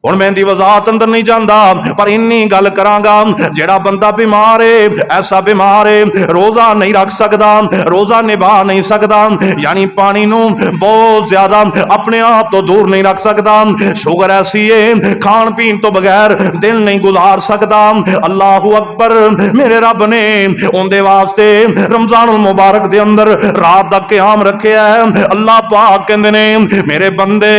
हुण मैं दी वजाहत अंदर नहीं जांदा, पर इन्नी गल करांगा, जेड़ा बंदा बीमार है, ऐसा बीमार है रोजा नहीं रख सकदा, रोजा निभा नहीं सकदा, यानी पानी नूं बहुत ज्यादा अपने आप तो दूर नहीं रख सकदा, शुगर ऐसी है खान पीन तो बगैर दिन नहीं गुजार सकदा। अल्लाहु अकबर, मेरे रब ने उनदे वास्ते रमजान मुबारक दे अंदर रात दा क़याम रखिया है। अल्लाह पाक कहंदे ने मेरे बंदे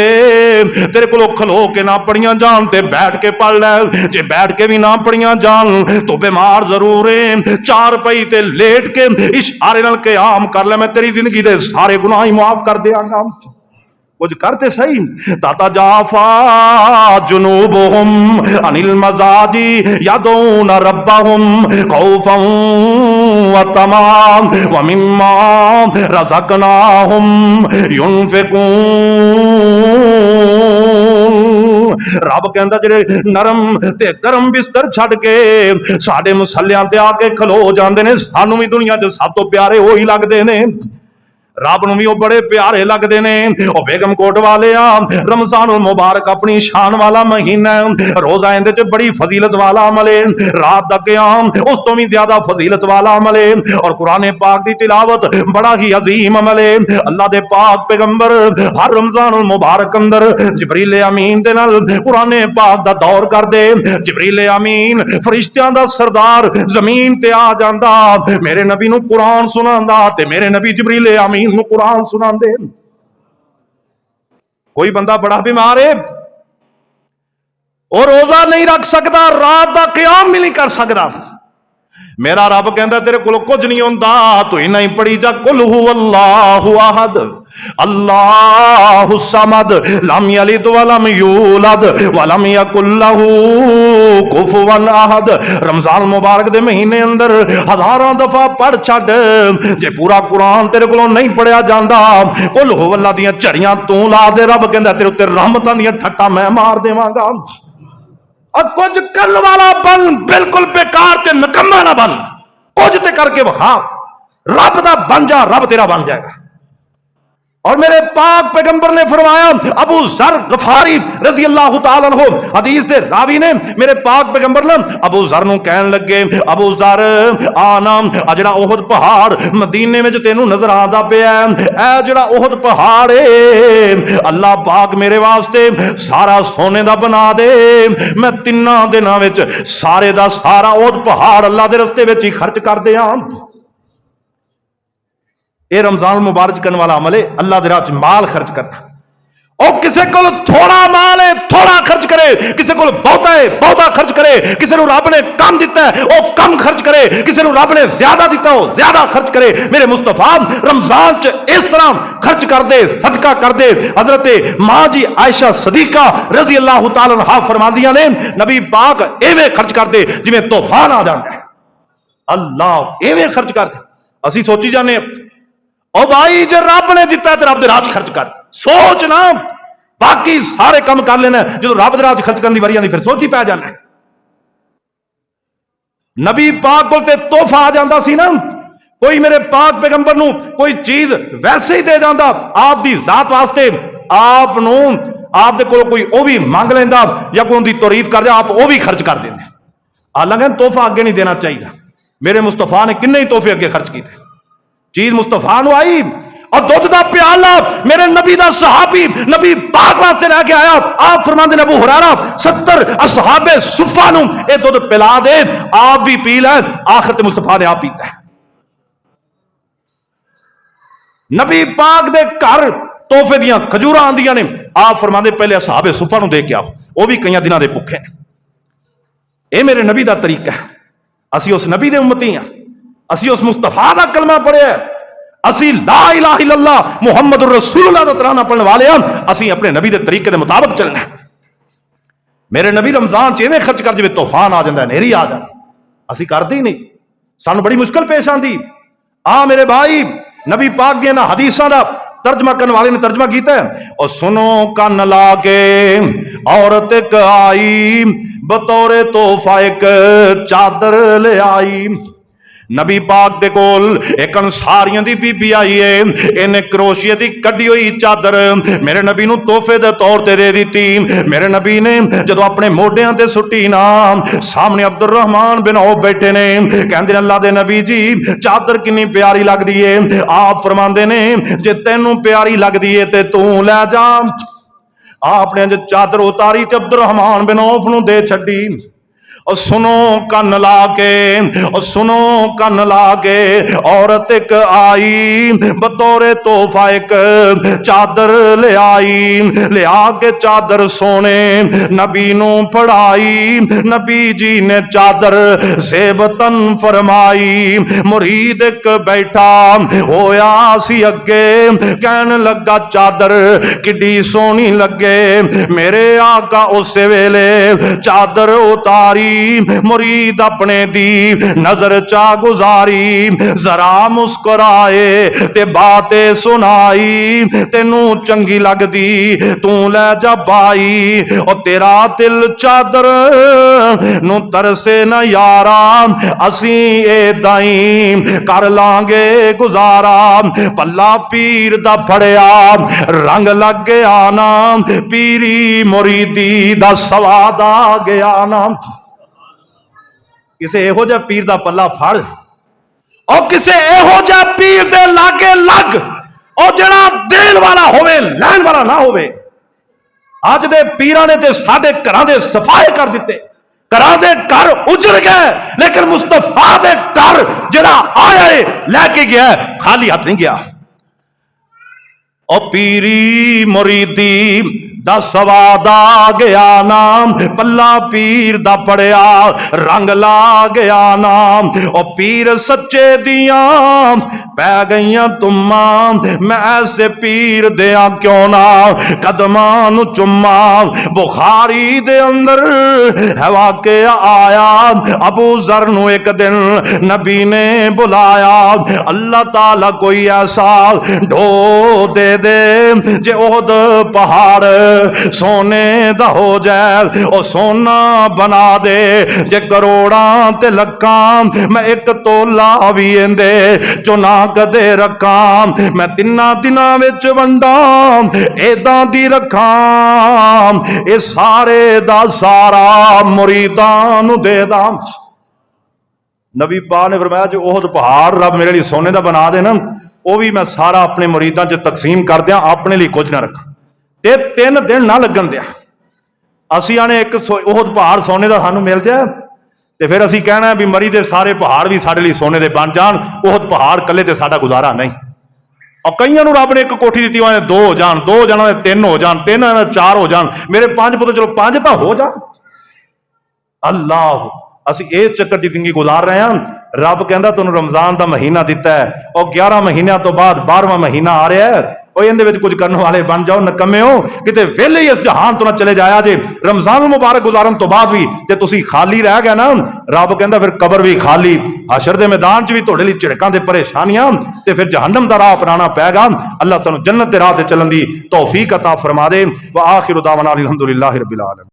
तेरे कोलों खलो के ना पढ़ियां जान ते बैठ के पढ़ ले, जे बैठ के भी ना पढ़ियां जान तो बीमार जरूर है, चार पई ते लेट के इशारे नाल क़याम कर ले, मैं तेरी जिंदगी दे सारे गुनाह ही माफ कर देंगा। कुछ करते सही। ताता जाफा जुनूबुहुम अनिल मजाजी यदून रब्बहुम खौफन व तमाम व मिम्मा रज़क़नाहुम युनफिकून। रब कहता जेड़े नरम ते गरम बिस्तर छड़ के साडे मसलियां ते आके खलो जांदे ने, सानू भी दुनिया च सब तो प्यारे हो ही लगदे ने, रब नूं भी वो बड़े प्यारे लगते ने। बेगम कोट वाले रमजान मुबारक अपनी शान वाला महीना है, रोजा इंदे च बड़ी फजीलत वाला अमल है, रात दा क़याम उस तो भी ज्यादा फजीलत वाला अमल है, और कुरान पाक की तिलावत बड़ा ही अजीम अमल है। अल्लाह दे पाक पैगंबर हर रमजान मुबारक अंदर जिब्रील अमीन दे नाल कुरान पाक दा दौर कर दे। जिब्रील अमीन फरिश्तियां दा सरदार जमीन ते आ जांदा, मेरे नबी नूं कुरान सुनांदा, ते मेरे नबी जिब्रील अमीन कुरान सुनांदे। कोई बंदा बड़ा बीमार है और रोजा नहीं रख सकता, रात का क़याम भी नहीं कर सकता, मेरा रब कहता तेरे को कुछ नहीं होता, तू इना ही पढ़ी जा कुल हुवल्लाहु अहद अल्लाहु समद लम यलिद वलम यूलद वलम यकुल लहू कुफुवन अहद। रमजान मुबारक दे महीने अंदर हजारों दफा पढ़ छड़, जे पूरा कुरान तेरे को नहीं पढ़िया जाता, कुल हुवल्लाह दियां झड़ियां तू ला दे, रब कहता तेरे उत्ते रहमतां दियां ठट्टां मैं मार देवांगा। और कुछ करने वाला बन, बिल्कुल बेकार ते निकम्मा ना बन, कुछ ते करके वखा, रब दा बन जा, रब तेरा बन जाएगा। और मेरे पाक पैगंबर ने फरमाया, अबू जर गफारी रजी अल्लाह तआला अन्हु हदीस दे रावी ने मेरे पाक पैगंबर ने अबू जर नूं कहन लगे, अबू जर आना आ जिहड़ा ओहद पहाड़ मदीने में तेनू नजर आंदा पिया, ऐ जिहड़ा ओहद पहाड़ है अल्लाह पाक मेरे वास्ते सारा सोने दा बना दे, मैं 3 दिनां विच सारे दा सारा ओहद पहाड़ अल्लाह दे रस्ते विच ही खर्च कर दियां। ये रमजान मुबारक करने वाला अमल है, अल्लाह दे राह च माल खर्च करना। और किसी को थोड़ा माल है थोड़ा खर्च करे, किसी को बहुता है बहुता खर्च करे, किसी को रब ने कम दिता है वो कम खर्च करे, किसी को रब ने ज्यादा दिता हो ज्यादा खर्च करे। मेरे मुस्तफा रमजान च इस तरह खर्च कर दे, सदका कर दे। हजरत मां जी आयशा सदीका रजी अल्लाह तआला अन्हा फरमांदियां ने, नबी पाक एवें खर्च कर दे जिवें तूफान आ जाता है, अल्लाह एवें खर्च कर दे। असीं सोची जाने ओ भाई जे रब ने दिता है तो रब दे राह च खर्च कर, सोच ना बाकी सारे काम कर लेना, जो रब दे राह च खर्च करने की वारी आती फिर सोच ही पै जाना। नबी पाक को तोहफा आ जाता सी ना, कोई मेरे पाक पैगंबर नूं कोई चीज वैसे ही दे जाता आप दी जात वास्ते, आप दे कोल कोई वो भी मंग लेंदा या कोई उनकी तारीफ कर दे, आप वो भी खर्च कर देंगे। हालांकि तोहफा अगे नहीं देना चाहिए। मेरे मुस्तफा ने किन्ने ही तोहफे अगे खर्च किए, चीज मुस्तफा नूं आई। और दुध दा प्याला मेरे नबी दा सहाबी नबी पाक वास्ते लेके आया, आप फरमांदे ने अबू हुरैरा 70 असहाबे सुफा नूं ए दुध पिला दे, आप भी पी ले, आखिर ते मुस्तफा ने आप पीता है। नबी पाक दे घर तोहफे दियां खजूरां आंदियां ने, आप फरमांदे पहले असहाबे सुफा नूं दे के आओ, वो भी कई दिनां दे भुखे ने। ये मेरे नबी दा तरीका है, असीं उस नबी दे उम्मती हां, असी उस मुस्तफा का कलमा पढ़िया, असी ला इलाहा इल्लल्लाह मुहम्मदुर रसूलुल्लाह दा तराना पढ़ने वाले हैं, असी अपने नबी के तरीके के मुताबिक चलना है। मेरे नबी रमजान च इवें खर्च कर जिवें तूफान आ जाता है, नेरी आ जाती, असी करते ही नहीं, सानू बड़ी मुश्किल पेश आती। मेरे भाई नबी पाक दी ना हदीसां दा तर्जमा करने वाले ने तर्जमा किया है, और सुनो कन ला के औरत एक आई बतौरे तोहफा एक चादर ले आई। नबी पाक दे कोल एक अंसारियां दी बीबी आई है, इन्हें क्रोशिया दी कड़ी हुई चादर मेरे नबी नूं तोहफे दे तौर ते दे दी। मेरे नबी ने जदों अपने मोढियां ते सुट्टी ना, सामने अब्दुल रहमान बिन औफ बैठे ने, कहंदे ने अल्लाह दे नबी जी चादर कितनी प्यारी लगदी है। आप फरमांदे ने जे तैनूं प्यारी लगदी है ते तू लै जा। आपने चादर उतारी ते अब्दुल रहमान बिन औफ नूं दे छड्डी। और सुनो कन ला के, और सुनो कन ला के, औरत एक आई बतौरे तोहफा एक चादर ले आई, ले आके चादर सोने नबी नू फड़ाई, नबी जी ने चादर सेबतन फरमाई। मुरीद एक बैठा होया सी अगे, कहन लगा चादर किड्डी सोहनी लगे। मेरे आका उस वेले चादर उतारी, मुरीद अपने दी नजर चा गुजारी, जरा मुस्कुराए ते बातें सुनाई, तेनू चंगी लगदी तू ले जा पाई, और तेरा दिल चादर नू तरसे न यारा, असी एदां ही कर लांगे गुजारा। पल्ला पीर दा फड़िया रंग लग गया ना, पीरी मुरीदी दा सवाद आ गया ना। किसे एहो जिहा पीर दा पल्ला फड़, और किसे एहो जिहा पीर दे लागे लग, और जिहड़ा देण वाला होवे लैण वाला ना होवे। अज दे पीरां ने ते साडे घरां दे सफाए कर दिते, घरां दे घर उजड़ गए, लेकिन मुस्तफा दे घर जिहड़ा आया है लैके गया खाली हाथ नहीं गया। और पीरी मुरीदी दा सवाद आ गया नाम, पल्ला पीर दा पड़िया रंग ला गया नाम। और पीर सच्चे दिया पै गईयां तुमा, मैं ऐसे पीर दिया क्यों ना कदमां नू चुम्मा। बुखारी दे अंदर है वाकया आया, अबू जर नू एक दिन नबी ने बुलाया, अल्लाह ताला कोई ऐसा ढो दे दे जे ओहद पहाड़ सोने दा हो जाए, और सोना बना दे जे करोड़ां ते लखां, मैं एक तोला भी इंदे चुना कदे रखां। मैं तिन्ना दिनां विच वंडा एदां दी रखां, ए सारे दा सारा मुरीदां नू दे दां। नबी पाक ने फरमाया जो ओहद पहाड़ रब मेरे लिए सोने दा बना दे ना, वो भी मैं सारा अपने मुरीदां च तकसीम कर दियां, अपने लिए कुछ ना रखा। ते 3 दिन ना लगन दिया। असी आने एक ओहद पहाड़ सोने का सानू मिल जाए, तो फिर असी कहना भी मरी दे सारे पहाड़ भी साढ़े लिए सोने के बन जान, ओहद पहाड़ कले ते साडा गुजारा नहीं। और कईयां नू रब ने एक कोठी दी, 2 हो जान, 2 जना 3 हो जान, 3 जना 4 हो जान, मेरे 5 पुत्र चलो 5 तो हो जान। अल्लाह असी इस चक्कर की जिंदगी गुजार रहे हैं। रब कहता तुहानू रमजान का महीना दिता है, और 11 महीनों तो बाद 12वां महीना आ रहा है, और इहदे विच कुछ करने वाले बन जाओ, नकमे हो किते वेले ही इस जहान तो ना चले जाया जे। रमजान मुबारक गुजारन तो बाद भी जे तुसी खाली रह गए ना, रब कहता फिर कबर भी खाली, हशर दे मैदान च भी तुहाडे लई झिड़कां ते परेशानियां, ते फिर जहन्नम दा राह अपनाना पैगा। अल्लाह सानू जन्नत दे राह ते चलण दी तौफीक अता फरमा दे। व आखिरु दावना अल्हम्दुलिल्लाहि रब्बिल आलमीन।